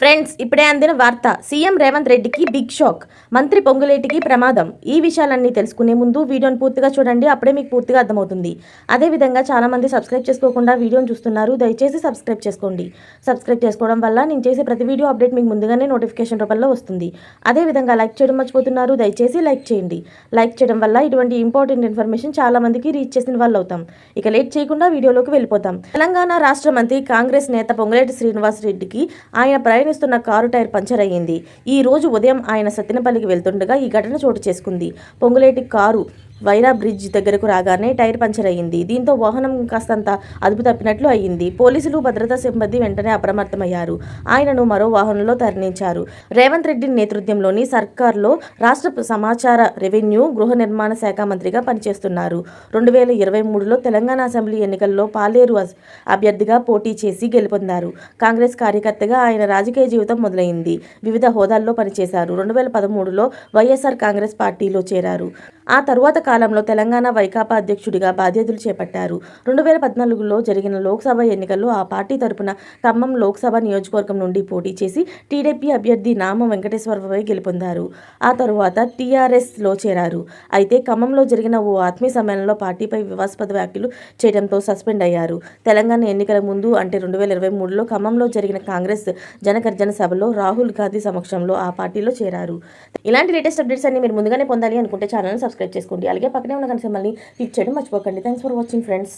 Friends, ఇప్పుడే అందిన వార్త. సీఎం రేవంత్ రెడ్డికి బిగ్ షాక్. మంత్రి పొంగులేటికి ప్రమాదం. ఈ విషయాలన్నీ తెలుసుకునే ముందు వీడియోని పూర్తిగా చూడండి. అప్పుడే మీకు పూర్తిగా అర్థమవుతుంది. అదేవిధంగా చాలామంది సబ్స్క్రైబ్ చేసుకోకుండా వీడియోని చూస్తున్నారు. దయచేసి సబ్స్క్రైబ్ చేసుకోండి. సబ్స్క్రైబ్ చేసుకోవడం వల్ల నేను చేసే ప్రతి వీడియో అప్డేట్ మీకు ముందుగానే నోటిఫికేషన్ రూపంలో వస్తుంది. అదేవిధంగా లైక్ చేయడం మర్చిపోతున్నారు. దయచేసి లైక్ చేయండి. లైక్ చేయడం వల్ల ఇటువంటి ఇంపార్టెంట్ ఇన్ఫర్మేషన్ చాలా మందికి రీచ్ చేసిన వాళ్ళు అవుతాం. ఇక లేట్ చేయకుండా వీడియోలోకి వెళ్ళిపోతాం. తెలంగాణ రాష్ట్ర మంత్రి కాంగ్రెస్ నేత పొంగులేటి శ్రీనివాస్ రెడ్డికి ఆయన ప్రయాణిస్తున్న కారు టైర్ పంచర్ అయ్యింది. ఈ రోజు ఉదయం ఆయన సత్తెనపల్లికి వెళ్తుండగా ఈ ఘటన చోటు చేసుకుంది. పొంగులేటి కారు వైరా బ్రిడ్జ్ దగ్గరకు రాగానే టైర్ పంచర్ అయ్యింది. దీంతో వాహనం కాస్తంత అదుపు తప్పినట్లు అయ్యింది. పోలీసులు, భద్రతా సిబ్బంది వెంటనే అప్రమత్తమయ్యారు. ఆయనను మరో వాహనంలో తరలించారు. రేవంత్ రెడ్డి నేతృత్వంలోని సర్కార్లో రాష్ట్ర సమాచార, రెవెన్యూ, గృహ నిర్మాణ శాఖ మంత్రిగా పనిచేస్తున్నారు. 2023లో తెలంగాణ అసెంబ్లీ ఎన్నికల్లో పాలేరు అభ్యర్థిగా పోటీ చేసి గెలుపొందారు. కాంగ్రెస్ కార్యకర్తగా ఆయన రాజకీయ జీవితం మొదలైంది. వివిధ హోదాల్లో పనిచేశారు. 2013లో వైఎస్ఆర్ కాంగ్రెస్ పార్టీలో చేరారు. ఆ తరువాత కాలంలో తెలంగాణ వైకాపా అధ్యక్షుడిగా బాధ్యతలు చేపట్టారు. 2014లో జరిగిన లోక్సభ ఎన్నికల్లో ఆ పార్టీ తరపున ఖమ్మం లోక్సభ నియోజకవర్గం నుండి పోటీ చేసి టీడీపీ అభ్యర్థి నామం వెంకటేశ్వరరావుపై గెలుపొందారు. ఆ తరువాత టీఆర్ఎస్లో చేరారు. అయితే ఖమ్మంలో జరిగిన ఓ ఆత్మీయ సమ్మేళనంలో పార్టీపై వివాదాస్పద వ్యాఖ్యలు చేయడంతో సస్పెండ్ అయ్యారు. తెలంగాణ ఎన్నికల ముందు అంటే 2023లో ఖమ్మంలో జరిగిన కాంగ్రెస్ జనగర్జన సభలో రాహుల్ గాంధీ సమక్షంలో ఆ పార్టీలో చేరారు. ఇలాంటి లేటెస్ట్ అప్డేట్స్ అన్ని మీరు ముందుగానే పొందాలి అనుకుంటే ఛానల్ని సబ్స్క్రైబ్ చేసుకోండి. అలాగే పక్కనే ఉన్న గంట సింబల్ని క్లిక్ చేయడం మర్చిపోకండి. Thanks for watching friends.